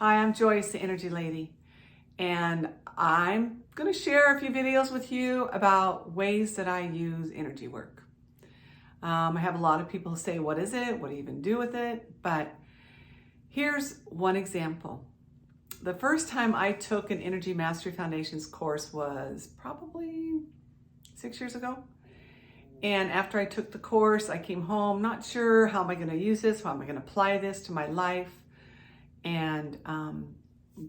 Hi, I'm Joyce, the Energy Lady, and I'm going to share a few videos with you about ways that I use energy work. I have a lot of people who say, what is it? What do you even do with it? But here's one example. The first time I took an Energy Mastery Foundations course was probably 6 years ago. And after I took the course, I came home, not sure how am I going to use this, how am I going to apply this to my life. And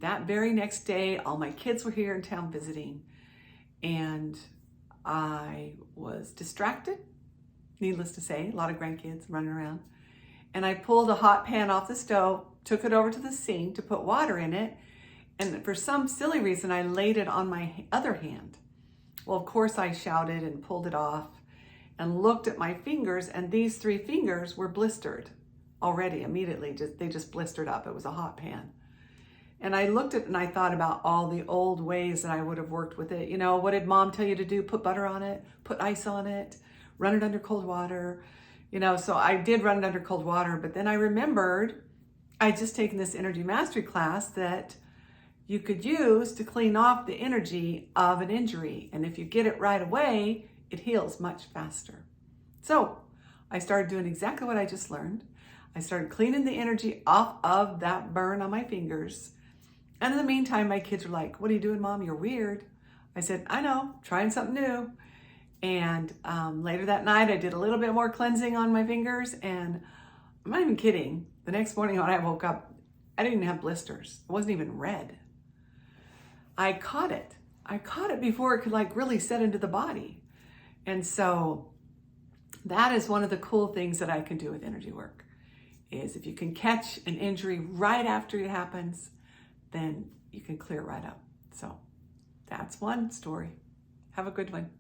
that very next day, all my kids were here in town visiting, and I was distracted, needless to say, a lot of grandkids running around. And I pulled a hot pan off the stove, took it over to the sink to put water in it, and for some silly reason, I laid it on my other hand. Well, of course, I shouted and pulled it off and looked at my fingers, and these 3 fingers were blistered already immediately. They just blistered up. It was a hot pan. And I looked at it and I thought about all the old ways that I would have worked with it. You know, what did mom tell you to do? Put butter on it, put ice on it, run it under cold water. You know, so I did run it under cold water, but then I remembered I'd just taken this energy mastery class that you could use to clean off the energy of an injury. And if you get it right away, it heals much faster. So I started doing exactly what I just learned. I started cleaning the energy off of that burn on my fingers. And in the meantime, my kids were like, what are you doing, Mom? You're weird. I said, I know, trying something new. And later that night, I did a little bit more cleansing on my fingers. And I'm not even kidding. The next morning when I woke up, I didn't even have blisters. It wasn't even red. I caught it. I caught it before it could like really set into the body. And so that is one of the cool things that I can do with energy work. Is if you can catch an injury right after it happens, then you can clear it right up. So that's one story. Have a good one.